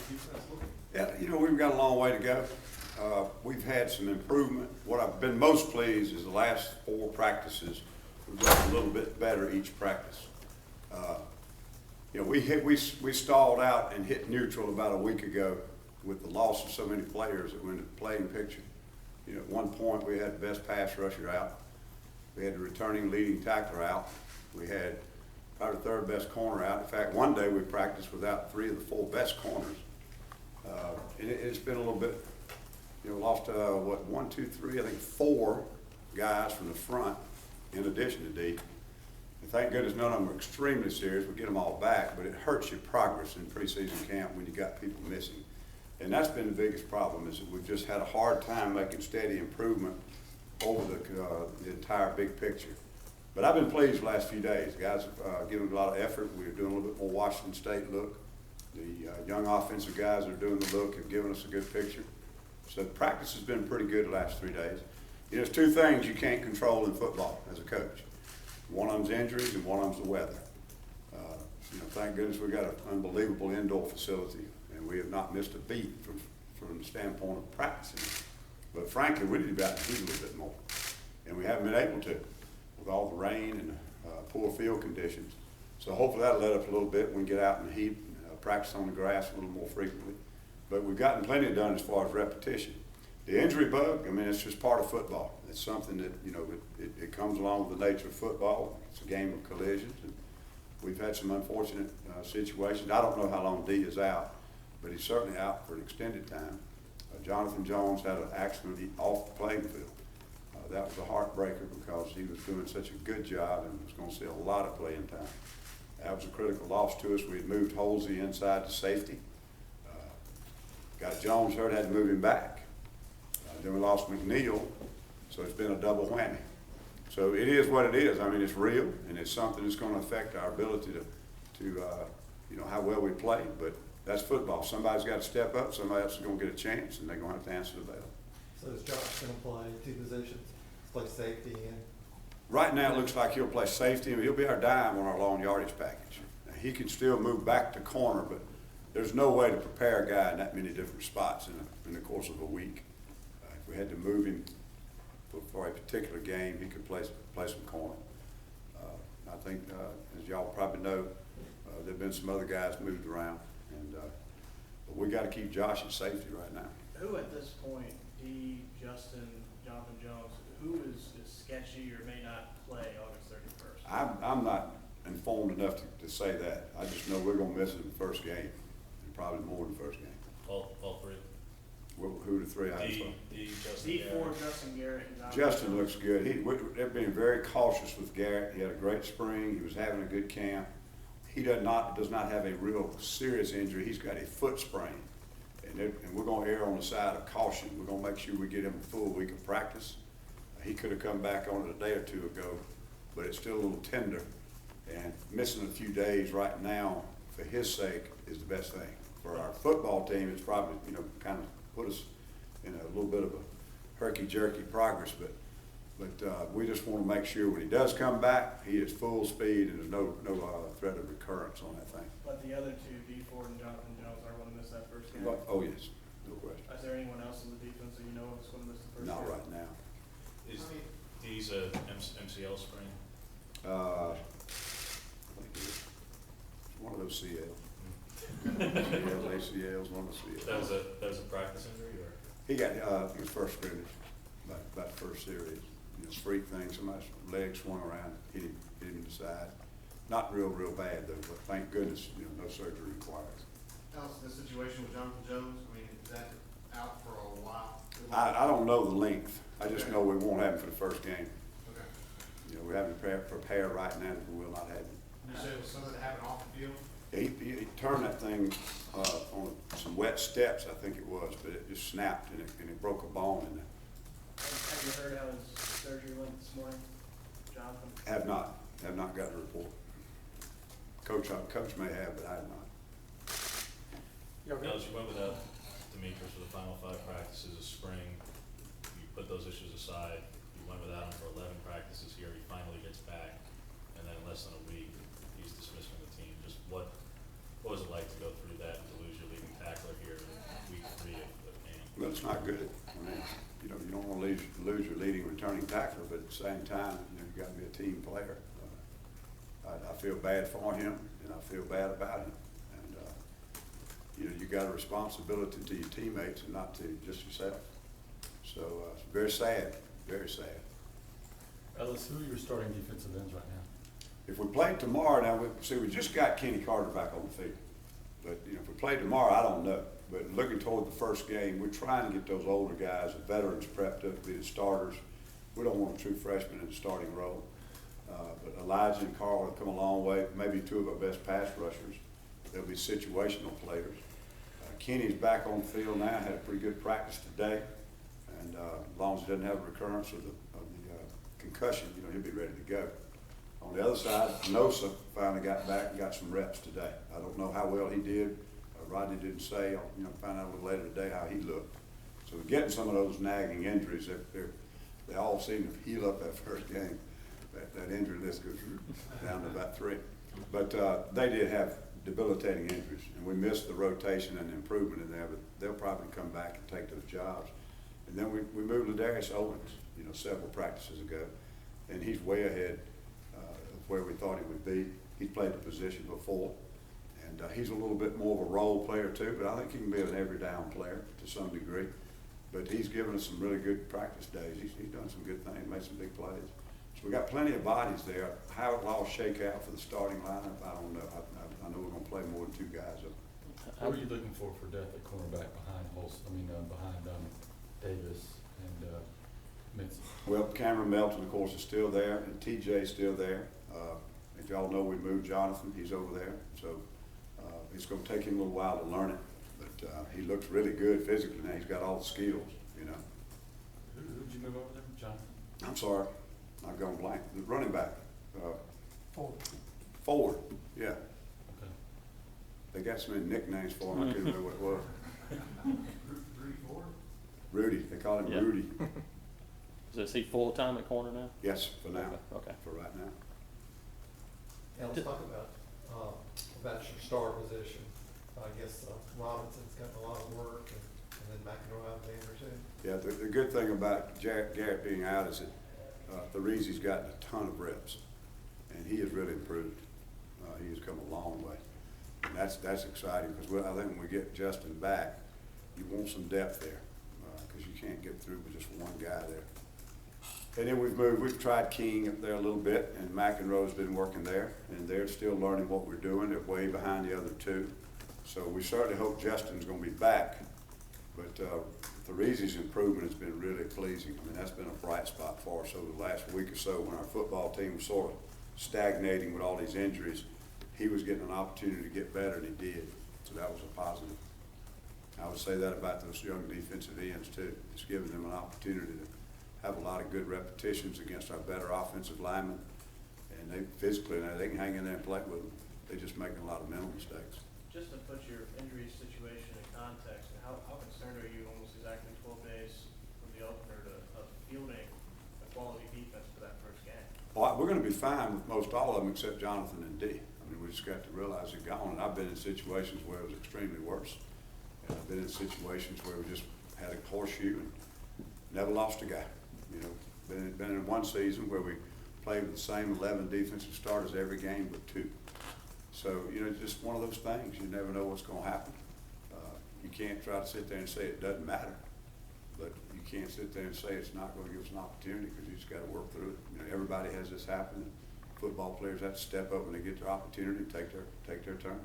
the defense looking? Yeah, you know, we've got a long way to go. We've had some improvement. What I've been most pleased is the last 4 practices, we've gotten a little bit better each practice. You know, we stalled out and hit neutral about a week ago with the loss of so many players that were in the playing picture. You know, at one point we had the best pass rusher out. We had the returning leading tackler out. We had probably the 3rd best corner out. In fact, one day we practiced without 3 of the 4 best corners. And it's been a little bit, you know, lost, 1, 2, 3, I think 4 guys from the front in addition to D. And thank goodness none of them are extremely serious. We get them all back, but it hurts your progress in preseason camp when you got people missing. And that's been the biggest problem, is that we've just had a hard time making steady improvement over the entire big picture. But I've been pleased the last few days. The guys have given a lot of effort. We're doing a little bit more Washington State look. The young offensive guys that are doing the look have given us a good picture. So practice has been pretty good the last 3 days. You know, there's 2 things you can't control in football as a coach. One of them's injuries and one of them's the weather. You know, thank goodness we've got an unbelievable indoor facility, and we have not missed a beat from the standpoint of practicing. But frankly, we need to be out to do a little bit more, and we haven't been able to with all the rain and poor field conditions. So hopefully that'll let up a little bit when we get out in the heat and practice on the grass a little more frequently. But we've gotten plenty done as far as repetition. The injury bug, I mean, it's just part of football. It's something that, you know, it comes along with the nature of football. It's a game of collisions, and we've had some unfortunate situations. I don't know how long D is out, but he's certainly out for an extended time. Jonathan Jones had an accident off the playing field. That was a heartbreaker because he was doing such a good job and was going to see a lot of playing time. That was a critical loss to us. We had moved Holsey inside to safety. Got Jones hurt, had to move him back. Then we lost McNeil, so it's been a double whammy. So it is what it is. I mean, it's real, and it's something that's going to affect our ability to you know, how well we play. But that's football. Somebody's got to step up. Somebody else is going to get a chance, and they're going to have to answer the bell. So is Josh going to play 2 positions, play safety and? Right now, it looks like he'll play safety, and he'll be our dime on our long yardage package. Now, he can still move back to corner, but there's no way to prepare a guy in that many different spots in the course of a week. If we had to move him for a particular game, he could play some corner. I think, as y'all probably know, there have been some other guys moved around, and but we got to keep Josh at safety right now. Who at this point, D, Justin, Jonathan Jones, who is sketchy or may not play August 31st? I'm not informed enough to say that. I just know we're going to miss it in the first game, and probably more in the first game. All 3. Well, who are the 3 I saw? D, Justin, D4, Justin Garrett. And Justin looks good. They're being very cautious with Garrett. He had a great spring. He was having a good camp. He does not have a real serious injury. He's got a foot sprain, and we're going to err on the side of caution. We're going to make sure we get him a full week of practice. He could have come back on it a day or 2 ago, but it's still a little tender, and missing a few days right now for his sake is the best thing. For our football team, it's probably, you know, kind of put us in a little bit of a herky-jerky progress, but we just want to make sure when he does come back, he is full speed and there's no threat of recurrence on that thing. But the other 2, D4 and Jonathan Jones, are going to miss that first game. Oh yes, no question. Is there anyone else in the defense that you know of that's going to miss the first game? Not right now. Is D's a MCL sprain? I think it's one of those CLs. CLs, ACLs, one of those CLs. That was a practice injury, or? He got his first scrimmage, about the first series. You know, freak thing, somebody's leg swung around, hit him in the side. Not real bad though, but thank goodness, you know, no surgery required. How's the situation with Jonathan Jones? I mean, is that out for a while? I don't know the length. I just know we won't have him for the first game. Okay. You know, we're having to prepare right now that we will not have him. You said it was something that happened off the field? Yeah, he turned that thing on some wet steps, I think it was, but it just snapped and it broke a bone in there. Have you heard how his surgery went this morning, Jonathan? Have not gotten a report. Coach may have, but I have not. Ellis, you went without Demetrius for the final 5 practices of spring. You put those issues aside. You went without him for 11 practices here. He finally gets back, and then in less than a week, he's dismissed from the team. Just what was it like to go through that and to lose your leading tackler but it's not good. I mean, you know, you don't want to lose your leading returning tackler, but at the same time, you know, you got to be a team player. I feel bad for him, and I feel bad about him. And, you know, you got a responsibility to your teammates and not to just yourself. So it's very sad, very sad. Ellis, who are your starting defensive ends right now? If we played tomorrow, now, we just got Kenny Carter back on the field. But, you know, if we played tomorrow, I don't know. But looking toward the first game, we're trying to get those older guys, the veterans prepped up to be the starters. We don't want a true freshman in the starting role. But Elijah and Carl have come a long way, maybe two of our best pass rushers. They'll be situational players. Kenny's back on the field now, had a pretty good practice today. And as long as he doesn't have a recurrence of the concussion, you know, he'll be ready to go. On the other side, Nosa finally got back and got some reps today. I don't know how well he did. Rodney didn't say. I'll, you know, find out a little later today how he looked. So we're getting some of those nagging injuries. They all seem to heal up that first game. That injury list goes down to about 3. But they did have debilitating injuries, and we missed the rotation and the improvement in there, but they'll probably come back and take those jobs. And then we moved Ladarius Owens, you know, several practices ago, and he's way ahead of where we thought he would be. He's played the position before, and he's a little bit more of a role player too, but I think he can be an every down player to some degree. But he's given us some really good practice days. He's done some good things, made some big plays. So we got plenty of bodies there. How it will all shake out for the starting lineup, I don't know. I know we're going to play more than 2 guys up. Who are you looking for depth at cornerback behind Davis and Mincy? Well, Cameron Melton, of course, is still there, and TJ's still there. As y'all know, we moved Jonathan. He's over there. So it's going to take him a little while to learn it. But he looks really good physically now. He's got all the skills, you know. Who'd you move over there, Jonathan? I'm sorry. I've gone blank. The running back. Ford, yeah. Okay. They got so many nicknames for him, I couldn't remember what it was. Rudy Ford? Rudy, they call him Yeah. Rudy. Is he full-time at corner now? Yes, for now, Okay. for right now. Now let's talk about your star position. I guess Robinson's gotten a lot of work, and then McEnroe out there too. Yeah, the good thing about Garrett being out is that Therizi's gotten a ton of reps, and he has really improved. He has come a long way, and that's exciting because I think when we get Justin back, you want some depth there because you can't get through with just one guy there. And then we've tried King up there a little bit, and McEnroe's been working there, and they're still learning what we're doing. They're way behind the other 2. So we certainly hope Justin's going to be back, but Therizi's improvement has been really pleasing. I mean, that's been a bright spot for us over the last week or so when our football team was sort of stagnating with all these injuries. He was getting an opportunity to get better, and he did. So that was a positive. I would say that about those young defensive ends too. It's giving them an opportunity to have a lot of good repetitions against our better offensive linemen. And they physically, now they can hang in there and play with them. They're just making a lot of mental mistakes. Just to put your injury situation in context, how concerned are you almost exactly 12 days from the opener of fielding a quality defense for that first game? Well, we're going to be fine with most all of them except Jonathan and D. I mean, we just got to realize they're gone. And I've been in situations where it was extremely worse. And I've been in situations where we just had a horseshoe and never lost a guy. You know, been in one season where we played with the same 11 defensive starters every game but 2. So, you know, it's just one of those things. You never know what's going to happen. You can't try to sit there and say it doesn't matter, but you can't sit there and say it's not going to give us an opportunity because you just got to work through it. You know, everybody has this happen. Football players have to step up when they get their opportunity, take their turn.